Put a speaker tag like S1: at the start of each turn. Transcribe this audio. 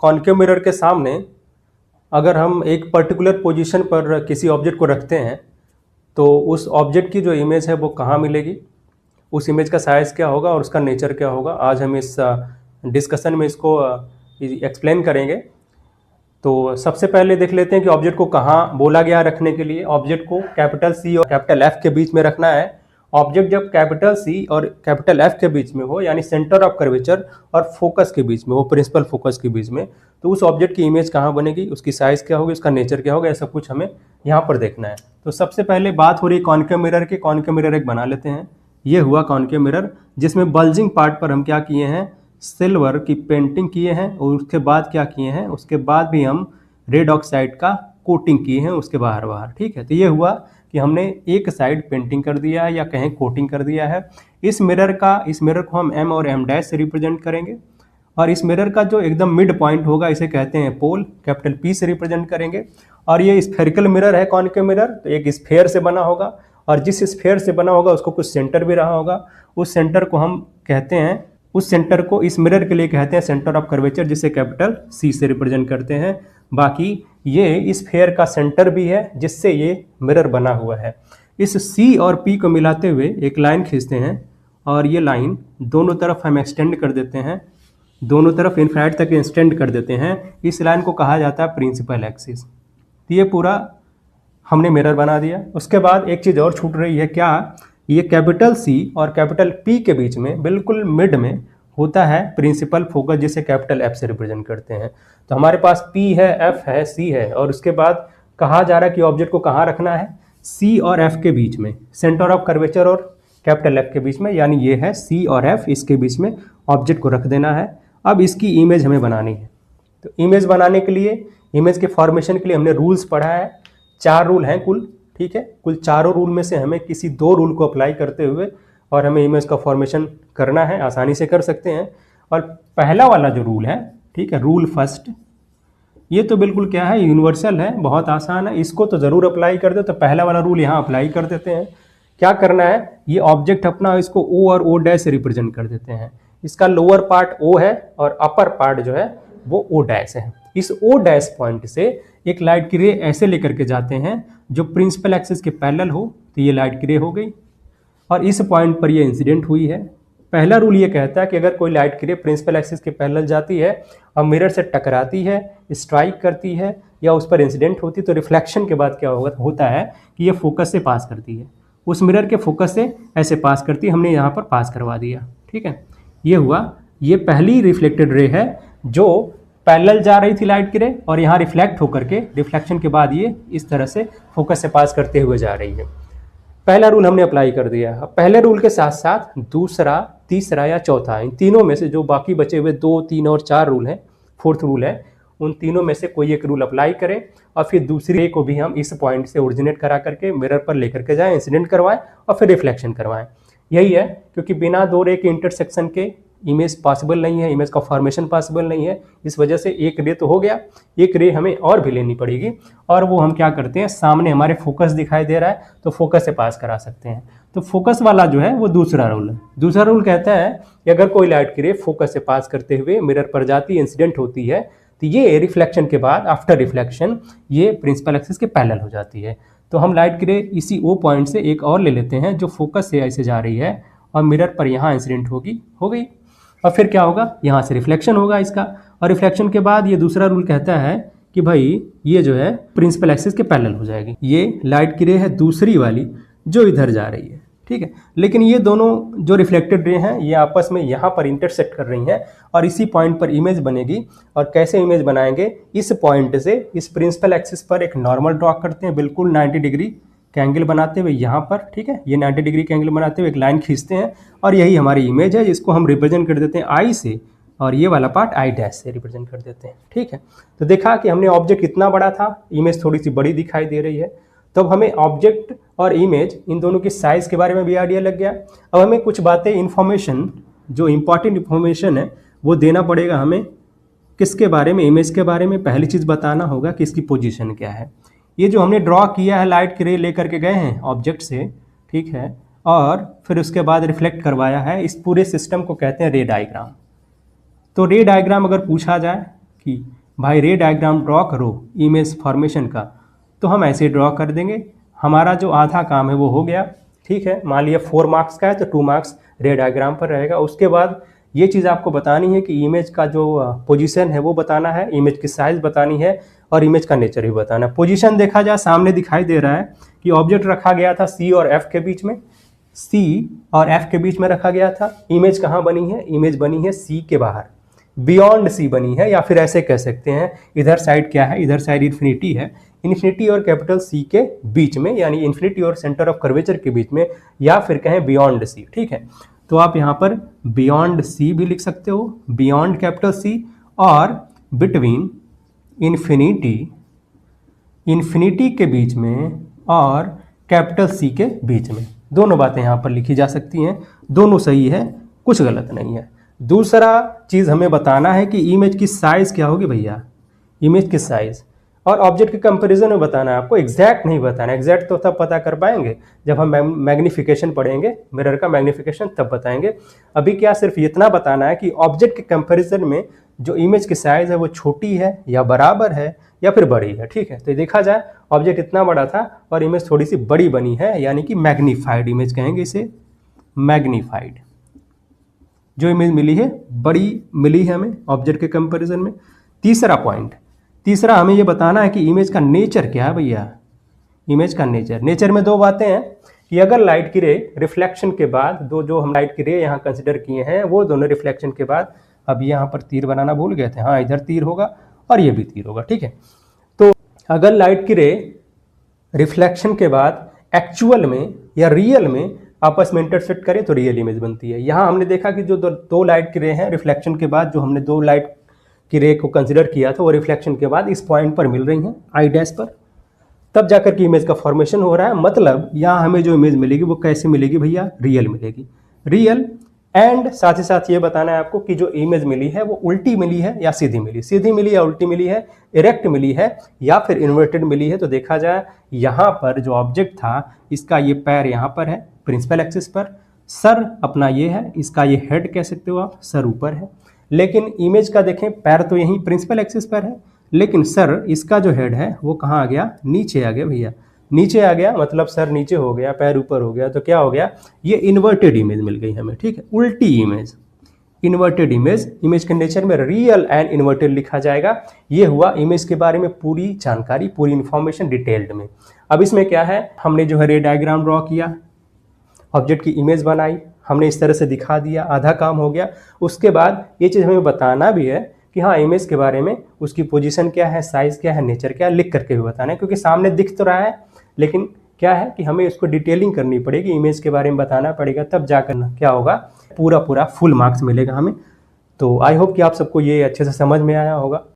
S1: Concave mirror के सामने अगर हम एक पर्टिकुलर पोजीशन पर किसी ऑब्जेक्ट को रखते हैं तो उस ऑब्जेक्ट की जो इमेज है वो कहाँ मिलेगी, उस इमेज का साइज़ क्या होगा और उसका नेचर क्या होगा, आज हम इस डिस्कशन में इसको एक्सप्लेन करेंगे। तो सबसे पहले देख लेते हैं कि ऑब्जेक्ट को कहाँ बोला गया रखने के लिए। ऑब्जेक्ट को कैपिटल सी और कैपिटल एफ के बीच में रखना है। ऑब्जेक्ट जब कैपिटल सी और कैपिटल एफ के बीच में हो, यानी सेंटर ऑफ कर्वेचर और फोकस के बीच में हो, प्रिंसिपल फोकस के बीच में, तो उस ऑब्जेक्ट की इमेज कहाँ बनेगी, उसकी साइज़ क्या होगी, उसका नेचर क्या होगा, ये सब कुछ हमें यहाँ पर देखना है। तो सबसे पहले बात हो रही है कॉन्केव मिरर की। कॉन्केव मिरर एक बना लेते हैं। ये हुआ कॉन्केव मिरर, जिसमें बल्जिंग पार्ट पर हम क्या किए हैं, सिल्वर की पेंटिंग किए हैं और उसके बाद क्या किए हैं, उसके बाद भी हम रेड ऑक्साइड का कोटिंग किए हैं उसके बाहर बाहर। ठीक है, तो ये हुआ कि हमने एक साइड पेंटिंग कर दिया है या कहें कोटिंग कर दिया है। इस मिरर को हम एम और एम डैश से रिप्रेजेंट करेंगे और इस मिरर का जो एकदम मिड पॉइंट होगा इसे कहते हैं पोल, कैपिटल पी से रिप्रेजेंट करेंगे। और ये स्फेरिकल मिरर है कॉन्केव मिरर, तो एक स्फेयर से बना होगा और जिस स्फेयर से बना होगा उसको कुछ सेंटर भी रहा होगा। उस सेंटर को हम कहते हैं, उस सेंटर को इस मिरर के लिए कहते हैं सेंटर ऑफ कर्वेचर, जिसे कैपिटल सी से रिप्रेजेंट करते हैं। बाकी ये इस स्फेयर का सेंटर भी है जिससे ये मिरर बना हुआ है। इस सी और पी को मिलाते हुए एक लाइन खींचते हैं और ये लाइन दोनों तरफ हम एक्सटेंड कर देते हैं, दोनों तरफ इनफाइनाइट तक एक्सटेंड कर देते हैं। इस लाइन को कहा जाता है प्रिंसिपल एक्सिस। तो ये पूरा हमने मिरर बना दिया। उसके बाद एक चीज़ और छूट रही है, क्या, ये कैपिटल सी और कैपिटल पी के बीच में बिल्कुल मिड में होता है प्रिंसिपल फोकस, जिसे कैपिटल एफ से रिप्रेजेंट करते हैं। तो हमारे पास पी है, एफ है, सी है और उसके बाद कहा जा रहा है कि ऑब्जेक्ट को कहाँ रखना है, सी और एफ के बीच में, सेंटर ऑफ कर्वेचर और कैपिटल एफ के बीच में, यानी ये है सी और एफ, इसके बीच में ऑब्जेक्ट को रख देना है। अब इसकी इमेज हमें बनानी है। तो इमेज बनाने के लिए, इमेज के फॉर्मेशन के लिए हमने रूल्स पढ़ा है। 4 रूल हैं कुल। ठीक है, कुल चारों रूल में से हमें किसी 2 रूल को अप्लाई करते हुए और हमें इमेज का फॉर्मेशन करना है, आसानी से कर सकते हैं। और पहला वाला जो रूल है, ठीक है, रूल फर्स्ट, ये तो बिल्कुल क्या है, यूनिवर्सल है, बहुत आसान है, इसको तो ज़रूर अप्लाई कर दो। तो पहला वाला रूल यहाँ अप्लाई कर देते हैं। क्या करना है, ये ऑब्जेक्ट अपना इसको ओ और ओ डैश से रिप्रेजेंट कर देते हैं। इसका लोअर पार्ट ओ है और अपर पार्ट जो है वो ओ डैश है। इस ओ डैश पॉइंट से एक लाइट की रे ऐसे लेकर के जाते हैं जो प्रिंसिपल एक्सिस के पैरेलल हो, तो ये लाइट की रे हो गई और इस पॉइंट पर ये इंसिडेंट हुई है। पहला रूल ये कहता है कि अगर कोई लाइट की रे प्रिंसिपल एक्सिस के पैरेलल जाती है और मिरर से टकराती है, स्ट्राइक करती है या उस पर इंसिडेंट होती है, तो रिफ्लेक्शन के बाद क्या होता है कि ये फोकस से पास करती है, उस मिरर के फोकस से ऐसे पास करती है। हमने यहाँ पर पास करवा दिया। ठीक है, ये हुआ, ये पहली रिफ्लेक्टेड रे है जो पैरेलल जा रही थी लाइट की रे और यहाँ रिफ्लेक्ट होकर के, रिफ्लेक्शन के बाद ये इस तरह से फोकस से पास करते हुए जा रही है। पहला रूल हमने अप्लाई कर दिया। अब पहले रूल के साथ साथ दूसरा, तीसरा या चौथा, इन तीनों में से जो बाकी बचे हुए 2, 3 और 4 रूल हैं, 4th रूल है, उन तीनों में से कोई एक रूल अप्लाई करें और फिर दूसरी रे को भी हम इस पॉइंट से ओरिजिनेट करा करके मिरर पर लेकर के जाएं, इंसिडेंट करवाएं और फिर रिफ्लेक्शन करवाएं। यही है, क्योंकि बिना 2 रे के इंटरसेक्शन के इमेज पॉसिबल नहीं है, इमेज का फॉर्मेशन पॉसिबल नहीं है। इस वजह से एक रे तो हो गया, एक रे हमें और भी लेनी पड़ेगी और वो हम क्या करते हैं, सामने हमारे फोकस दिखाई दे रहा है तो फोकस से पास करा सकते हैं। तो फोकस वाला जो है वो दूसरा रूल है। दूसरा रूल कहता है कि अगर कोई लाइट की रे फोकस से पास करते हुए मिरर पर जाती है, इंसिडेंट होती है, तो ये रिफ्लेक्शन के बाद, आफ्टर रिफ्लेक्शन, ये प्रिंसिपल एक्सिस के पैरेलल हो जाती है। तो हम लाइट की रे इसी ओ पॉइंट से एक और ले लेते हैं जो फोकस से ऐसे जा रही है और मिरर पर यहाँ इंसिडेंट होगी, हो गई। और फिर क्या होगा, यहाँ से रिफ्लेक्शन होगा इसका, और रिफ्लेक्शन के बाद ये दूसरा रूल कहता है कि भाई ये जो है प्रिंसिपल एक्सिस के पैरेलल हो जाएगी। ये लाइट की रे है दूसरी वाली जो इधर जा रही है। ठीक है, लेकिन ये दोनों जो रिफ्लेक्टेड रे हैं ये आपस में यहाँ पर इंटरसेक्ट कर रही हैं और इसी पॉइंट पर इमेज बनेगी। और कैसे इमेज बनाएंगे, इस पॉइंट से इस प्रिंसिपल एक्सिस पर एक नॉर्मल ड्रॉ करते हैं, बिल्कुल 90 डिग्री का एंगल बनाते हुए यहाँ पर। ठीक है, ये 90 डिग्री का एंगल बनाते हुए एक लाइन खींचते हैं और यही हमारी इमेज है, जिसको हम रिप्रेजेंट कर देते हैं आई से और ये वाला पार्ट आई डैश से रिप्रेजेंट कर देते हैं। ठीक है, तो देखा कि हमने ऑब्जेक्ट इतना बड़ा था, इमेज थोड़ी सी बड़ी दिखाई दे रही है। तो अब हमें ऑब्जेक्ट और इमेज इन दोनों की साइज़ के बारे में भी आइडिया लग गया। अब हमें कुछ बातें, इन्फॉर्मेशन, जो इम्पॉर्टेंट इन्फॉर्मेशन है वो देना पड़ेगा हमें। किसके बारे में, इमेज के बारे में। पहली चीज़ बताना होगा कि इसकी पोजीशन क्या है। ये जो हमने ड्रॉ किया है, लाइट की रे लेकर के गए हैं ऑब्जेक्ट से, ठीक है, और फिर उसके बाद रिफ्लेक्ट करवाया है, इस पूरे सिस्टम को कहते हैं रे डायग्राम। तो रे डायग्राम अगर पूछा जाए कि भाई रे डायग्राम ड्रॉ करो इमेज फॉर्मेशन का, तो हम ऐसे ड्रॉ कर देंगे, हमारा जो आधा काम है वो हो गया। ठीक है, मान लिया 4 मार्क्स का है तो 2 मार्क्स रे डायग्राम पर रहेगा। उसके बाद ये चीज़ आपको बतानी है कि इमेज का जो पोजीशन है वो बताना है, इमेज की साइज़ बतानी है और इमेज का नेचर भी बताना है। पोजीशन देखा जाए सामने दिखाई दे रहा है कि ऑब्जेक्ट रखा गया था सी और एफ के बीच में, सी और एफ के बीच में रखा गया था। इमेज कहाँ बनी है? इमेज बनी है सी के बाहर, बियॉन्ड सी बनी है, या फिर ऐसे कह सकते हैं इधर साइड क्या है, इधर साइड इन्फिनिटी है, इन्फिनिटी और कैपिटल सी के बीच में, यानी इन्फिनिटी और सेंटर ऑफ कर्वेचर के बीच में, या फिर कहें बियॉन्ड सी। ठीक है, तो आप यहाँ पर बियॉन्ड सी भी लिख सकते हो, बियॉन्ड कैपिटल सी और बिटवीन इन्फिनिटी के बीच में और कैपिटल सी के बीच में। दोनों बातें यहाँ पर लिखी जा सकती हैं, दोनों सही है, कुछ गलत नहीं है। दूसरा चीज़ हमें बताना है कि इमेज की साइज़ क्या होगी भैया, इमेज की साइज़, और ऑब्जेक्ट के कंपैरिजन में बताना है आपको, एग्जैक्ट नहीं बताना। एग्जैक्ट तो तब पता कर पाएंगे जब हम मैग्निफिकेशन पढ़ेंगे, मिरर का मैग्निफिकेशन तब बताएंगे। अभी क्या सिर्फ इतना बताना है कि ऑब्जेक्ट के कंपैरिजन में जो इमेज की साइज़ है वो छोटी है या बराबर है या फिर बड़ी है। ठीक है, तो देखा जाए ऑब्जेक्ट इतना बड़ा था और इमेज थोड़ी सी बड़ी बनी है, यानी कि मैग्नीफाइड इमेज कहेंगे इसे, मैग्नीफाइड। जो इमेज मिली है बड़ी मिली है हमें ऑब्जेक्ट के कंपैरिजन में। तीसरा पॉइंट, तीसरा हमें ये बताना है कि इमेज का नेचर क्या है भैया। इमेज का नेचर में दो बातें हैं कि अगर लाइट की रे रिफ्लेक्शन के बाद, दो जो हम लाइट की रे यहाँ कंसिडर किए हैं वो दोनों रिफ्लेक्शन के बाद, अब यहाँ पर तीर बनाना भूल गए थे, हाँ इधर तीर होगा और ये भी तीर होगा। ठीक है, तो अगर लाइट की रे रिफ्लेक्शन के बाद एक्चुअल में या रियल में आपस में इंटरसेक्ट करें तो रियल इमेज बनती है। यहाँ हमने देखा कि जो दो लाइट की रे हैं रिफ्लेक्शन के बाद, जो हमने दो लाइट की रे को कंसिडर किया था वो रिफ्लेक्शन के बाद इस पॉइंट पर मिल रही हैं, आई डैश पर, तब जाकर के इमेज का फॉर्मेशन हो रहा है। मतलब यहाँ हमें जो इमेज मिलेगी वो कैसे मिलेगी भैया, रियल मिलेगी, रियल। एंड साथ ही साथ ये बताना है आपको कि जो इमेज मिली है वो उल्टी मिली है या सीधी मिली, सीधी मिली या उल्टी मिली है, इरेक्ट मिली है या फिर इन्वर्टेड मिली है। तो देखा जाए यहाँ पर जो ऑब्जेक्ट था इसका ये पैर यहाँ पर है प्रिंसिपल एक्सिस पर, सर अपना ये है, इसका ये हेड कह सकते हो आप, सर ऊपर है। लेकिन इमेज का देखें, पैर तो यहीं प्रिंसिपल एक्सिस पर है, लेकिन सर इसका जो हेड है वो कहाँ आ गया, नीचे आ गया भैया, नीचे आ गया। मतलब सर नीचे हो गया, पैर ऊपर हो गया, तो क्या हो गया, ये इन्वर्टेड इमेज मिल गई हमें। ठीक है, उल्टी इमेज, इन्वर्टेड इमेज। इमेज के नेचर में रियल एंड इन्वर्टेड लिखा जाएगा। ये हुआ इमेज के बारे में पूरी जानकारी, पूरी इंफॉर्मेशन डिटेल्ड में। अब इसमें क्या है, हमने जो है रे डायग्राम ड्रॉ किया, ऑब्जेक्ट की इमेज बनाई, हमने इस तरह से दिखा दिया, आधा काम हो गया। उसके बाद ये चीज़ हमें बताना भी है कि हाँ इमेज के बारे में, उसकी पोजीशन क्या है, साइज़ क्या है, नेचर क्या है, लिख करके भी बताना है, क्योंकि सामने दिख तो रहा है लेकिन क्या है कि हमें उसको डिटेलिंग करनी पड़ेगी, इमेज के बारे में बताना पड़ेगा, तब जाकर क्या होगा, पूरा फुल मार्क्स मिलेगा हमें। तो आई होप कि आप सबको ये अच्छे से समझ में आया होगा।